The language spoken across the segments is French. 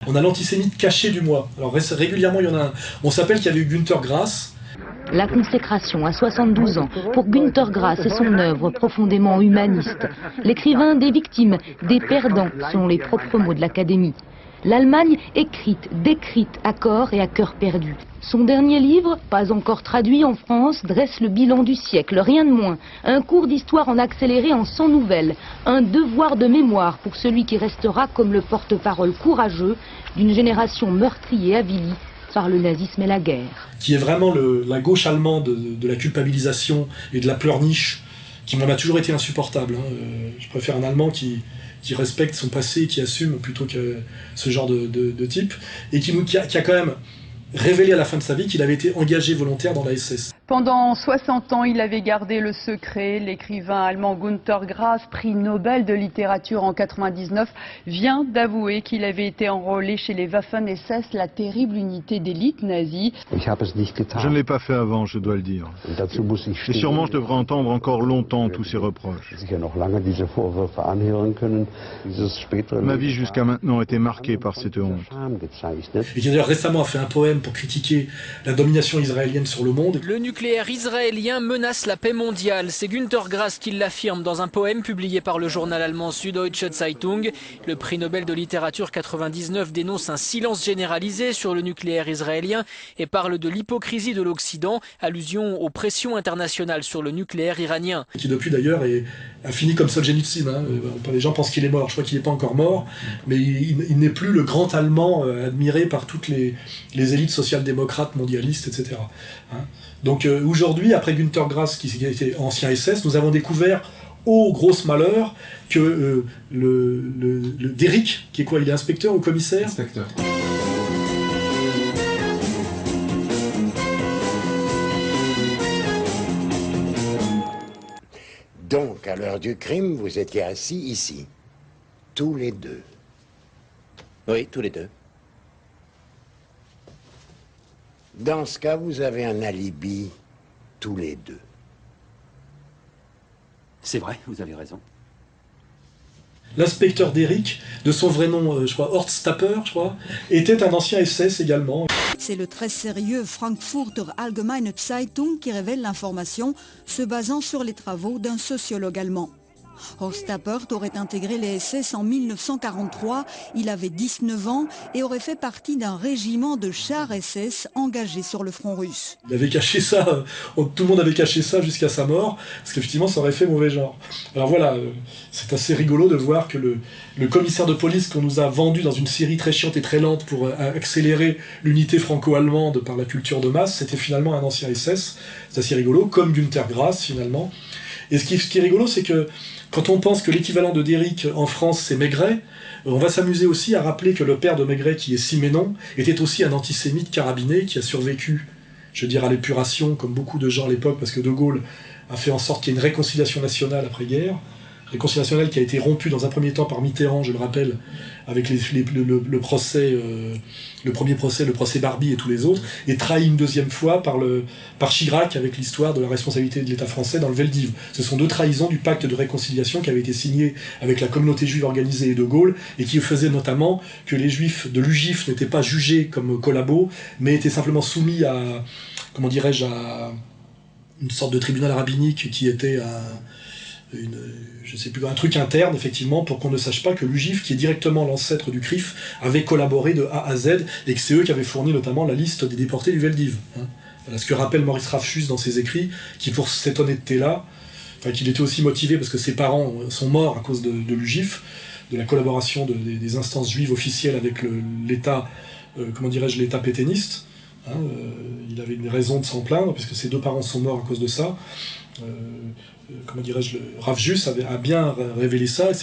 On a l'antisémite caché du mois. Alors régulièrement, il y en a un. On s'appelle qu'il y avait eu Günter Grass. La consécration à 72 ans pour Günter Grass et son œuvre profondément humaniste. L'écrivain des victimes, des perdants, selon les propres mots de l'Académie. L'Allemagne écrite, décrite à corps et à cœur perdu. Son dernier livre, pas encore traduit en France, dresse le bilan du siècle, rien de moins. Un cours d'histoire en accéléré en 100 nouvelles. Un devoir de mémoire pour celui qui restera comme le porte-parole courageux d'une génération meurtrie et avilie par le nazisme et la guerre. Qui est vraiment la gauche allemande de la culpabilisation et de la pleurniche, qui m'en a toujours été insupportable. Je préfère un Allemand qui respecte son passé et qui assume plutôt que ce genre de type, et qui a quand même révélé à la fin de sa vie qu'il avait été engagé volontaire dans la SS. Pendant 60 ans, il avait gardé le secret. L'écrivain allemand Günter Grass, prix Nobel de littérature en 1999, vient d'avouer qu'il avait été enrôlé chez les Waffen-SS, la terrible unité d'élite nazie. Je ne l'ai pas fait avant, je dois le dire. Et sûrement je devrais entendre encore longtemps tous ces reproches. Ma vie jusqu'à maintenant a été marquée par cette honte. Et qui d'ailleurs récemment a fait un poème pour critiquer la domination israélienne sur le monde. Le nucléaire israélien menace la paix mondiale. C'est Günter Grass qui l'affirme dans un poème publié par le journal allemand Süddeutsche Zeitung. Le prix Nobel de littérature 99 dénonce un silence généralisé sur le nucléaire israélien et parle de l'hypocrisie de l'Occident, allusion aux pressions internationales sur le nucléaire iranien. Qui depuis d'ailleurs a fini comme Solzhenitsyn. Les gens pensent qu'il est mort, je crois qu'il n'est pas encore mort, mais il n'est plus le grand Allemand admiré par toutes les élites social-démocrates, mondialistes, etc. Donc aujourd'hui, après Günter Grass, qui était ancien SS, nous avons découvert, au gros malheur, que le Derrick, qui est quoi? Il est inspecteur ou commissaire? Inspecteur. Donc, à l'heure du crime, vous étiez assis ici, tous les deux. Oui, tous les deux. Dans ce cas, vous avez un alibi, tous les deux. C'est vrai, vous avez raison. L'inspecteur Derrick, de son vrai nom, je crois, Horst Stapper, je crois, était un ancien SS également. C'est le très sérieux Frankfurter Allgemeine Zeitung qui révèle l'information, se basant sur les travaux d'un sociologue allemand. Horst Tappert aurait intégré les SS en 1943, il avait 19 ans et aurait fait partie d'un régiment de chars SS engagé sur le front russe. Il avait caché ça, tout le monde avait caché ça jusqu'à sa mort, parce qu'effectivement ça aurait fait mauvais genre. Alors voilà, c'est assez rigolo de voir que le commissaire de police qu'on nous a vendu dans une série très chiante et très lente pour accélérer l'unité franco-allemande par la culture de masse, c'était finalement un ancien SS, c'est assez rigolo, comme Günter Grass finalement. Et ce qui est rigolo, c'est que quand on pense que l'équivalent de Derrick en France, c'est Maigret, on va s'amuser aussi à rappeler que le père de Maigret, qui est Siménon, était aussi un antisémite carabiné qui a survécu, je veux dire, à l'épuration, comme beaucoup de gens à l'époque, parce que De Gaulle a fait en sorte qu'il y ait une réconciliation nationale après-guerre, réconciliation nationale qui a été rompue dans un premier temps par Mitterrand, je le rappelle, avec le procès, le premier procès, le procès Barbie et tous les autres, et trahi une deuxième fois par Chirac avec l'histoire de la responsabilité de l'État français dans le Veldiv. Ce sont deux trahisons du pacte de réconciliation qui avait été signé avec la communauté juive organisée et De Gaulle, et qui faisait notamment que les juifs de l'UGIF n'étaient pas jugés comme collabos, mais étaient simplement soumis à, comment dirais-je, à une sorte de tribunal rabbinique qui était je sais plus, un truc interne, effectivement, pour qu'on ne sache pas que l'UGIF, qui est directement l'ancêtre du CRIF, avait collaboré de A à Z, et que c'est eux qui avaient fourni notamment la liste des déportés du Veldiv. Voilà ce que rappelle Maurice Rafchus dans ses écrits, qui pour cette honnêteté-là, qu'il était aussi motivé parce que ses parents sont morts à cause de l'UGIF, de la collaboration des instances juives officielles avec l'État, comment dirais-je, l'État pétainiste. Il avait une raison de s'en plaindre, puisque ses deux parents sont morts à cause de ça. Comment dirais-je, Rafchus a bien révélé ça, et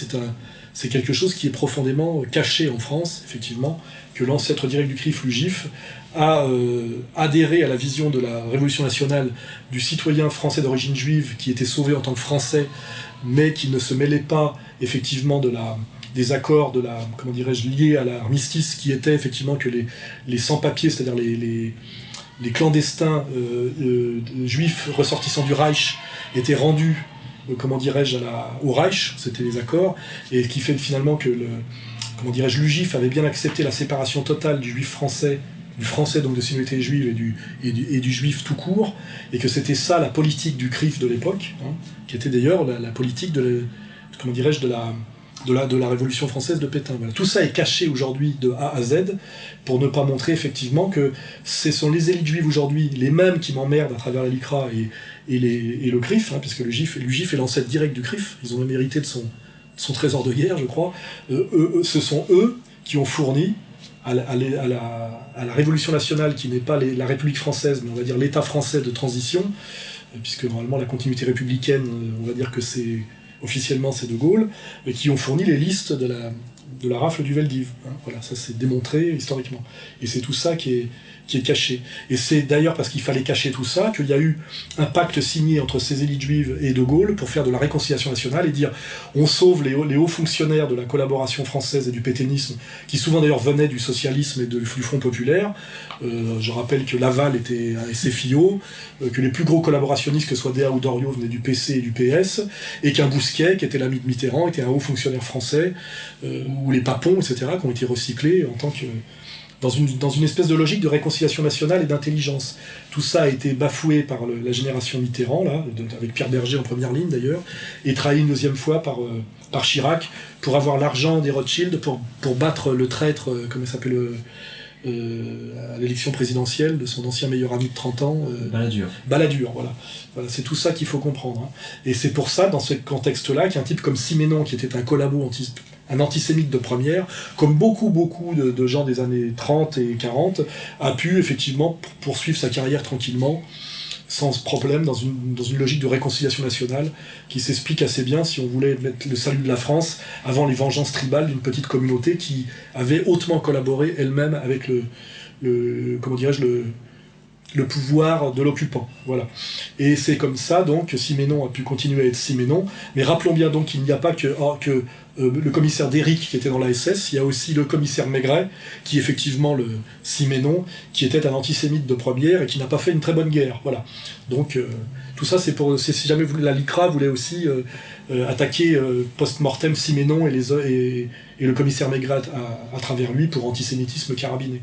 c'est quelque chose qui est profondément caché en France, effectivement, que l'ancêtre direct du CRIF, l'UGIF, a adhéré à la vision de la Révolution nationale du citoyen français d'origine juive qui était sauvé en tant que français, mais qui ne se mêlait pas, effectivement, des accords comment dirais-je, liés à l'armistice, qui était effectivement que les sans-papiers, c'est-à-dire les clandestins juifs ressortissants du Reich étaient rendus, comment dirais-je, au Reich, c'était les accords, et qui fait finalement que comment dirais-je, l'UGIF avait bien accepté la séparation totale du juif français, donc de minorité juive et du juif tout court, et que c'était ça la politique du CRIF de l'époque, hein, qui était d'ailleurs la politique de la Révolution française de Pétain. Voilà. Tout ça est caché aujourd'hui de A à Z pour ne pas montrer effectivement que ce sont les élites juives aujourd'hui, les mêmes qui m'emmerdent à travers la LICRA et le CRIF, hein, puisque l'UGIF est l'ancêtre direct du CRIF, ils ont même hérité de son trésor de guerre, je crois. Ce sont eux qui ont fourni à la Révolution nationale, qui n'est pas la République française, mais on va dire l'État français de transition, puisque normalement la continuité républicaine, on va dire que officiellement c'est De Gaulle, mais qui ont fourni les listes de la rafle du Veldiv. Hein, voilà, ça c'est démontré historiquement. Et c'est tout ça qui est caché. Et c'est d'ailleurs parce qu'il fallait cacher tout ça qu'il y a eu un pacte signé entre ces élites juives et De Gaulle pour faire de la réconciliation nationale et dire on sauve les hauts fonctionnaires de la collaboration française et du pétainisme, qui souvent d'ailleurs venaient du socialisme et du Front populaire. Je rappelle que Laval était un SFIO, que les plus gros collaborationnistes, que ce soit Déa ou Doriot, venaient du PC et du PS, et qu'un Bousquet, qui était l'ami de Mitterrand, était un haut fonctionnaire français, ou les Papons, etc., qui ont été recyclés en tant que dans une espèce de logique de réconciliation nationale et d'intelligence. Tout ça a été bafoué par la génération Mitterrand, là, avec Pierre Berger en première ligne d'ailleurs, et trahi une deuxième fois par Chirac, pour avoir l'argent des Rothschild, pour battre le traître, comment il s'appelle, à l'élection présidentielle de son ancien meilleur ami de 30 ans. Balladur, voilà. C'est tout ça qu'il faut comprendre. Hein. Et c'est pour ça, dans ce contexte-là, qu'un type comme Siménon, qui était un collabo un antisémite de première, comme beaucoup de gens des années 30 et 40, a pu effectivement poursuivre sa carrière tranquillement, sans problème, dans une logique de réconciliation nationale qui s'explique assez bien si on voulait mettre le salut de la France avant les vengeances tribales d'une petite communauté qui avait hautement collaboré elle-même avec le pouvoir de l'occupant. Voilà. Et c'est comme ça donc que Siménon a pu continuer à être Siménon, mais rappelons bien donc qu'il n'y a pas que le commissaire Déric qui était dans la SS, il y a aussi le commissaire Maigret, qui est effectivement le Siménon, qui était un antisémite de première et qui n'a pas fait une très bonne guerre. Voilà. Donc tout ça c'est si jamais la LICRA voulait aussi attaquer post-mortem Siménon et le commissaire Maigret à travers lui pour antisémitisme carabiné.